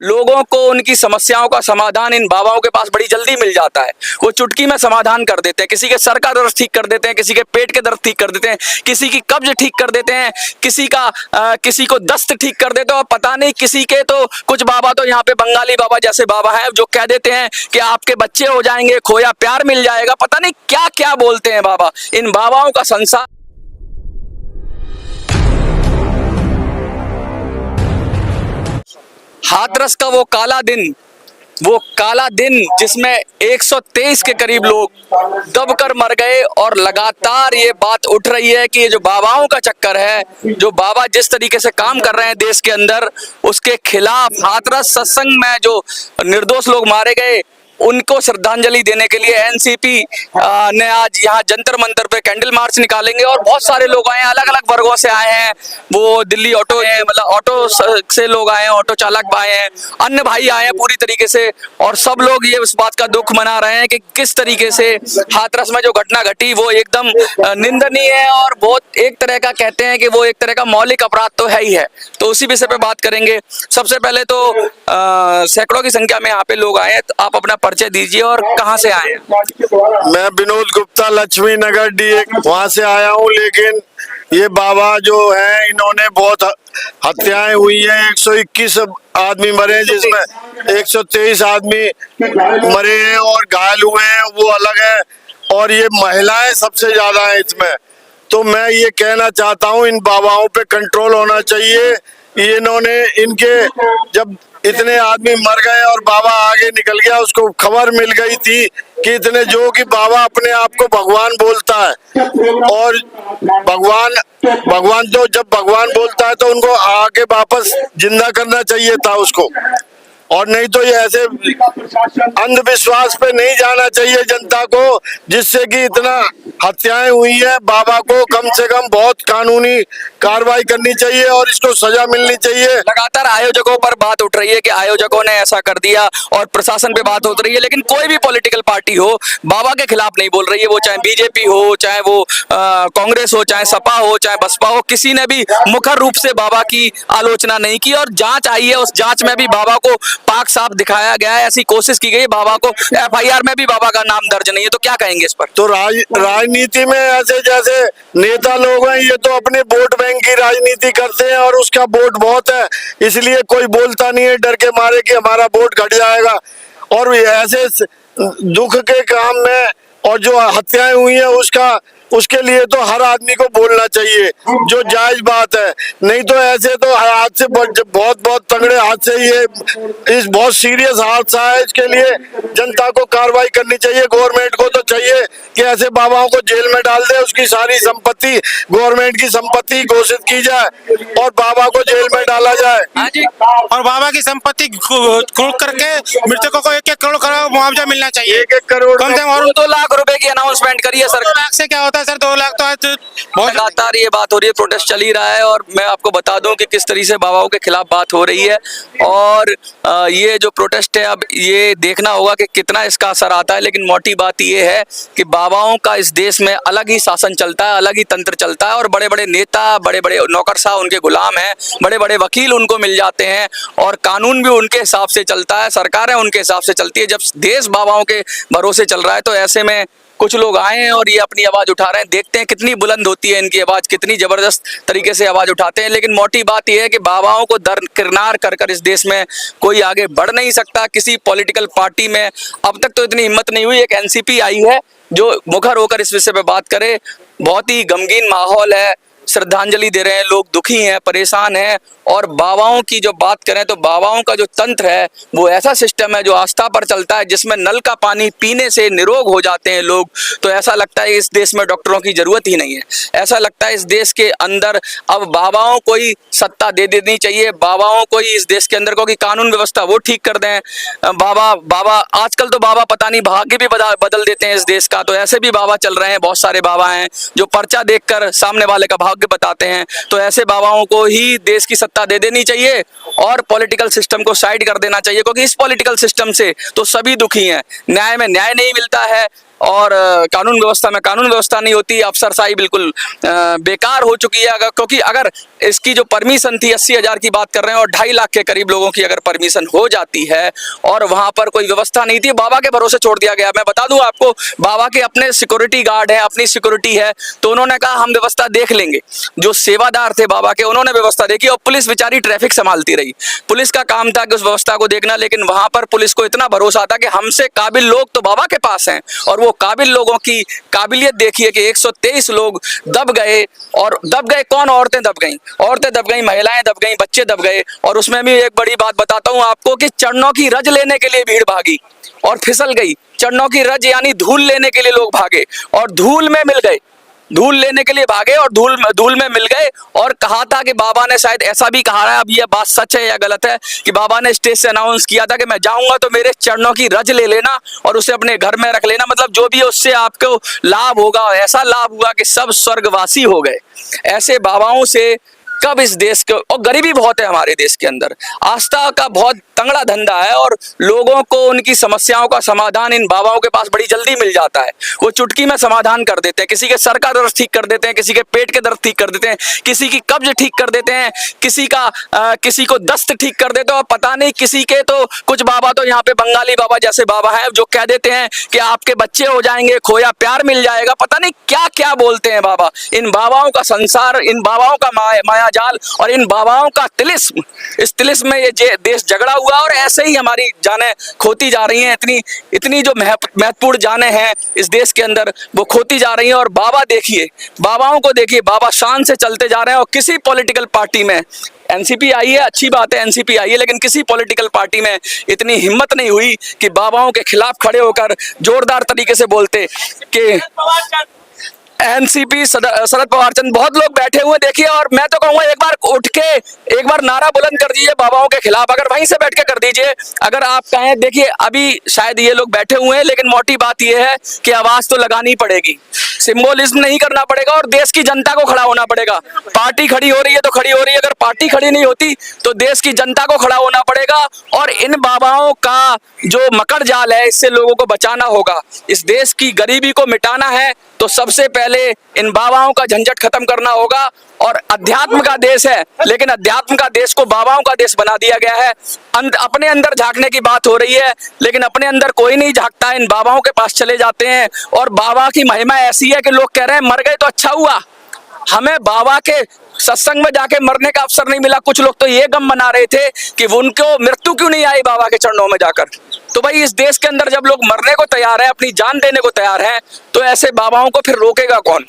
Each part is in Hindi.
लोगों को उनकी समस्याओं का समाधान इन बाबाओं के पास बड़ी जल्दी मिल जाता है। वो चुटकी में समाधान कर देते हैं। किसी के सर का दर्द ठीक कर देते हैं, किसी के पेट के दर्द ठीक कर देते हैं, किसी की कब्ज ठीक कर देते हैं, किसी को दस्त ठीक कर देते हैं। और पता नहीं किसी के तो कुछ बाबा तो यहाँ पे बंगाली बाबा जैसे बाबा हैं जो कह देते हैं कि आपके बच्चे हो जाएंगे, खोया प्यार मिल जाएगा। पता नहीं क्या क्या बोलते हैं बाबा। इन बाबाओं का संसार हाथरस का वो काला दिन जिसमें 123 के करीब लोग दबकर मर गए। और लगातार ये बात उठ रही है कि ये जो बाबाओं का चक्कर है, जो बाबा जिस तरीके से काम कर रहे हैं देश के अंदर, उसके खिलाफ हाथरस सत्संग में जो निर्दोष लोग मारे गए उनको श्रद्धांजलि देने के लिए एनसीपी ने आज यहाँ जंतर मंतर पे कैंडल मार्च निकालेंगे। और बहुत सारे लोग आए हैं, अलग अलग वर्गों से आए हैं। वो दिल्ली ऑटो है, मतलब ऑटो से लोग आए हैं, ऑटो चालक आए हैं, अन्य भाई आए हैं पूरी तरीके से। और सब लोग ये इस बात का दुख मना रहे हैं कि किस तरीके से हाथरस में जो घटना घटी वो एकदम निंदनीय है। और बहुत एक तरह का कहते हैं कि वो एक तरह का मौलिक अपराध तो है ही है। तो उसी विषय पे बात करेंगे। सबसे पहले तो सैकड़ों की संख्या में यहाँ पे लोग आए हैं, तो आप अपना परिचय दीजिए और कहाँ से आए हैं। मैं विनोद गुप्ता, लक्ष्मी नगर डी वहाँ से आया हूँ। लेकिन ये बाबा जो है इन्होंने बहुत हत्याएं हुई हैं। 121 आदमी मरे हैं, जिसमें 123 आदमी मरे हैं और घायल हुए हैं, वो अलग है। और ये महिलाएं सबसे ज्यादा हैं इसमें। तो मैं ये कहना चाहता हूँ इन बाबाओं पे कंट्रोल होना चाहिए। इन्होंने इनके जब इतने आदमी मर गए और बाबा आगे निकल गया, उसको खबर मिल गई थी कि इतने जो कि बाबा अपने आप को भगवान बोलता है। और भगवान तो जब भगवान बोलता है तो उनको आगे वापस जिंदा करना चाहिए था उसको। और नहीं तो ये ऐसे अंधविश्वास पे नहीं जाना चाहिए जनता को, जिससे कि इतना हत्याएं हुई है। बाबा को कम से कम बहुत कानूनी कार्रवाई करनी चाहिए और इसको सजा मिलनी चाहिए। लगातार आयोजकों पर बात उठ रही है कि आयोजकों ने ऐसा कर दिया और प्रशासन पे बात उठ रही है, लेकिन कोई भी पॉलिटिकल पार्टी हो बाबा के खिलाफ नहीं बोल रही है। वो चाहे बीजेपी हो, चाहे वो कांग्रेस हो, चाहे सपा हो, चाहे बसपा हो, किसी ने भी मुखर रूप से बाबा की आलोचना नहीं की। और जांच आई है, उस जांच में भी बाबा को पाक साफ दिखाया गया है। ऐसी कोशिश की गई, बाबा को एफआईआर में भी बाबा का नाम दर्ज नहीं है। तो क्या कहेंगे इस पर? तो राजनीति में ऐसे जैसे नेता लोग हैं, ये तो अपने वोट बैंक की राजनीति करते हैं और उसका वोट बहुत है, इसलिए कोई बोलता नहीं है डर के मारे कि हमारा वोट घट जाएगा। और ऐसे दुख के काम में और जो हत्याएं हुई है उसके लिए तो हर आदमी को बोलना चाहिए, जो जायज बात है। नहीं तो ऐसे तो हादसे बहुत तगड़े हादसे, ये इस बहुत सीरियस हादसा है। इसके लिए जनता को कार्रवाई करनी चाहिए। गवर्नमेंट को तो चाहिए कि ऐसे बाबाओं को जेल में डाल दे, उसकी सारी संपत्ति गवर्नमेंट की संपत्ति घोषित की जाए और बाबा को जेल में डाला जाए। हाँ जी। और बाबा की संपत्ति खोल करके मृतकों को 1-1 करोड़ का मुआवजा मिलना चाहिए। 1-1 करोड़ कम से कम। और 2 लाख रुपए की अनाउंसमेंट करी है सरकार। 2 लाख से क्या होता है सर? 2 लाख तो आज बहुत लगातार ये बात हो रही है, प्रोटेस्ट चल ही रहा है। और मैं आपको बता दूं कि किस तरीके से बाबाओं के खिलाफ बात हो रही है। और ये जो प्रोटेस्ट है, अब ये देखना होगा कि कितना इसका असर आता है। लेकिन मोटी बात ये है कि बाबाओं का इस देश में अलग ही शासन चलता है, अलग ही तंत्र चलता है। और बड़े बड़े नेता, बड़े बड़े नौकरशाह उनके गुलाम हैं, बड़े बड़े वकील उनको मिल जाते हैं और कानून भी उनके हिसाब से चलता है, सरकारें उनके हिसाब से चलती है। जब देश बाबाओं के भरोसे चल रहा है तो ऐसे में कुछ लोग आए हैं और ये अपनी आवाज उठा रहे हैं। देखते हैं कितनी बुलंद होती है इनकी आवाज, कितनी जबरदस्त तरीके से आवाज उठाते हैं। लेकिन मोटी बात यह है कि बाबाओं को दरकिनार कर इस देश में कोई आगे बढ़ नहीं सकता। किसी पॉलिटिकल पार्टी में अब तक तो इतनी हिम्मत नहीं हुई। एक एनसीपी आई है जो मुखर होकर इस विषय पे बात करे। बहुत ही गमगीन माहौल है, श्रद्धांजलि दे रहे हैं लोग, दुखी हैं, परेशान हैं। और बाबाओं की जो बात करें तो बाबाओं का जो तंत्र है वो ऐसा सिस्टम है जो आस्था पर चलता है, जिसमें नल का पानी पीने से निरोग हो जाते हैं लोग। तो ऐसा लगता है इस देश में डॉक्टरों की जरूरत ही नहीं है। ऐसा लगता है इस देश के अंदर अब बाबाओं को ही सत्ता दे देनी चाहिए, बाबाओं को ही इस देश के अंदर को कि कानून व्यवस्था वो ठीक कर दें। बाबा आजकल तो बाबा पता नहीं भाग्य भी बदल देते हैं इस देश का। तो ऐसे भी बाबा चल रहे हैं, बहुत सारे बाबा हैं जो पर्चा देखकर सामने वाले का भाग्य बताते हैं। तो ऐसे बाबाओं को ही देश की दे देनी चाहिए और पॉलिटिकल सिस्टम को साइड कर देना चाहिए, क्योंकि इस पॉलिटिकल सिस्टम से तो सभी दुखी हैं। न्याय में न्याय नहीं मिलता है और कानून व्यवस्था में कानून व्यवस्था नहीं होती, अफसरशाही बिल्कुल बेकार हो चुकी है। क्योंकि अगर इसकी जो परमिशन थी 80,000 की बात कर रहे हैं और 2.5 लाख के करीब लोगों की अगर परमिशन हो जाती है और वहां पर कोई व्यवस्था नहीं थी, बाबा के भरोसे छोड़ दिया गया। मैं बता दूं आपको, बाबा के अपने सिक्योरिटी गार्ड है, अपनी सिक्योरिटी है, तो उन्होंने कहा हम व्यवस्था देख लेंगे। जो सेवादार थे बाबा के, उन्होंने व्यवस्था देखी और पुलिस बेचारी ट्रैफिक संभालती रही। पुलिस का काम था कि उस व्यवस्था को देखना, लेकिन वहां पर पुलिस को इतना भरोसा था कि हमसे काबिल लोग तो बाबा के पास हैं। और वो काबिल लोगों की काबिलियत देखिए कि 123 लोग दब गए। और दब गए कौन? औरतें दब गईं, औरतें दब गईं, महिलाएं दब गईं, बच्चे दब गए। और उसमें भी एक बड़ी बात बताता हूं आपको कि चरणों की रज लेने के लिए भीड़ भागी और फिसल गई। चरणों की रज यानी धूल लेने के लिए लोग भागे और धूल में मिल गए, धूल लेने के लिए भागे और धूल में मिल गए। और कहा था कि बाबा ने, शायद ऐसा भी कहा है, अब ये बात सच है या गलत है, कि बाबा ने स्टेज से अनाउंस किया था कि मैं जाऊंगा तो मेरे चरणों की रज ले लेना और उसे अपने घर में रख लेना। मतलब जो भी है उससे आपको लाभ होगा। ऐसा लाभ हुआ कि सब स्वर्गवासी हो गए। ऐसे बाबाओं से कब इस देश के, और गरीबी बहुत है हमारे देश के अंदर, आस्था का बहुत तंगड़ा धंधा है और लोगों को उनकी समस्याओं का समाधान इन बाबाओं के पास बड़ी जल्दी मिल जाता है। वो चुटकी में समाधान कर देते हैं। किसी के सर का दर्द ठीक कर देते हैं, किसी के पेट के दर्द ठीक कर देते हैं, किसी की कब्ज ठीक कर देते हैं, किसी को दस्त ठीक कर देते हैं। और पता नहीं किसी के तो कुछ बाबा तो यहाँ पे बंगाली बाबा जैसे बाबा हैं जो कह देते हैं कि आपके बच्चे हो जाएंगे, खोया प्यार मिल जाएगा, पता नहीं क्या क्या बोलते हैं बाबा। इन बाबाओं का संसार, इन बाबाओं का माया जाल और इन बाबाओं का तिलिस्म, इस तिलिस्म में ये देश झगड़ा हुआ और ऐसे ही हमारी जानें खोती जा रही हैं। इतनी जो महत्वपूर्ण जानें हैं इस देश के अंदर वो खोती जा रही हैं। और बाबा देखिए, बाबाओं को देखिए, बाबा शान से चलते जा रहे हैं। और किसी पॉलिटिकल पार्टी में, एनसीपी आई है, अच्छी बात है एनसीपी आई है, लेकिन किसी पॉलिटिकल पार्टी में इतनी हिम्मत नहीं हुई कि बाबाओं के खिलाफ खड़े होकर जोरदार तरीके से बोलते कि एनसीपी शरद पवार चंद। बहुत लोग बैठे हुए देखिए, और मैं तो कहूंगा एक बार उठ के एक बार नारा बुलंद कर दीजिए बाबाओं के खिलाफ, अगर वहीं से बैठ के कर दीजिए। अगर आप कहें, देखिए अभी शायद ये लोग बैठे हुए हैं, लेकिन मोटी बात ये है कि आवाज तो लगानी पड़ेगी, सिंबोलिज्म नहीं करना पड़ेगा और देश की जनता को खड़ा होना पड़ेगा। पार्टी खड़ी हो रही है तो खड़ी हो रही है, अगर पार्टी खड़ी नहीं होती तो देश की जनता को खड़ा होना पड़ेगा। और इन बाबाओं का जो मकड़ जाल है, इससे लोगों को बचाना होगा। इस देश की गरीबी को मिटाना है तो सबसे पहले इन बाबाओं का झंझट खत्म करना होगा। और अध्यात्म का देश है, लेकिन अध्यात्म का देश को बाबाओं का देश बना दिया गया है। अपने अंदर झांकने की बात हो रही है, लेकिन अपने अंदर कोई नहीं झांकता, इन बाबाओं के पास चले जाते हैं। और बाबा की महिमा ऐसी है कि लोग कह रहे हैं मर गए तो अच्छा हुआ, हमें बाबा के सत्संग में जाके मरने का अवसर नहीं मिला। कुछ लोग तो ये गम मना रहे थे कि उनको मृत्यु क्यों नहीं आई बाबा के चरणों में जाकर। तो भाई इस देश के अंदर जब लोग मरने को तैयार हैं, अपनी जान देने को तैयार हैं, तो ऐसे बाबाओं को फिर रोकेगा कौन?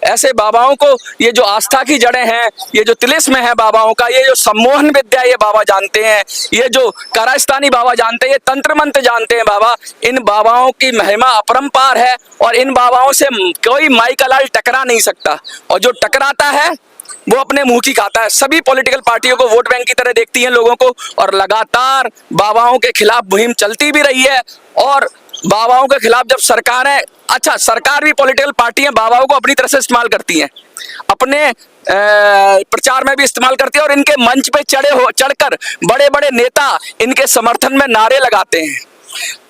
ऐसे बाबाओं को, ये जो आस्था की जड़ें हैं, ये जो तिलिस्म है बाबाओं का, ये जो सम्मोहन विद्या ये बाबा जानते हैं, ये जो कारस्तानी बाबा जानते हैं, ये तंत्र मंत्र जानते हैं बाबा। इन बाबाओं की महिमा अपरंपार है और इन बाबाओं से कोई माई का लाल टकरा नहीं सकता। और जो टकराता है वो अपने मुंह की खाता है। सभी पॉलिटिकल पार्टियों को वोट बैंक की तरह देखती हैं लोगों को, और लगातार बाबाओं के खिलाफ मुहिम चलती भी रही है। और बाबाओं के खिलाफ जब सरकारें, अच्छा सरकार भी पॉलिटिकल पार्टियां बाबाओं को अपनी तरह से इस्तेमाल करती हैं, अपने प्रचार में भी इस्तेमाल करती है। और इनके मंच पे चढ़कर बड़े बड़े नेता इनके समर्थन में नारे लगाते हैं।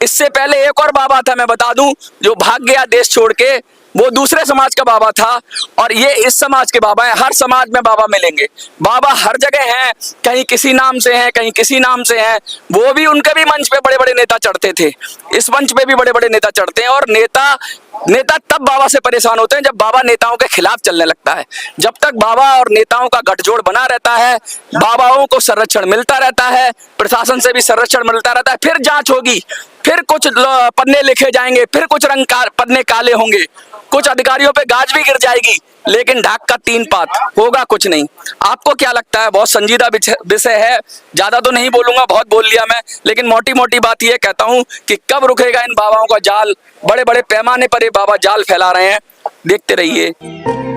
इससे पहले एक और बाबा था, मैं बता दूं, जो भाग गया देश छोड़ के, वो दूसरे समाज का बाबा था और ये इस समाज के बाबा हैं। हर समाज में बाबा मिलेंगे, बाबा हर जगह हैं, कहीं किसी नाम से हैं, कहीं किसी नाम से हैं। वो भी, उनके भी मंच पे बड़े बड़े नेता चढ़ते थे, इस मंच पे भी बड़े बड़े नेता चढ़ते हैं। और नेता तब बाबा से परेशान होते हैं जब बाबा नेताओं के खिलाफ चलने लगता है। जब तक बाबा और नेताओं का गठजोड़ बना रहता है, बाबाओं को संरक्षण मिलता रहता है, प्रशासन से भी संरक्षण मिलता रहता है। फिर जांच होगी, फिर कुछ पन्ने लिखे जाएंगे, फिर कुछ पन्ने काले होंगे, कुछ अधिकारियों पे गाज भी गिर जाएगी, लेकिन ढाक का 3 पात होगा कुछ नहीं। आपको क्या लगता है? बहुत संजीदा विषय है, ज्यादा तो नहीं बोलूंगा, बहुत बोल लिया मैं, लेकिन मोटी मोटी बात ये कहता हूं कि कब रुकेगा इन बाबाओं का जाल। बड़े बड़े पैमाने पर ये बाबा जाल फैला रहे हैं, देखते रहिए।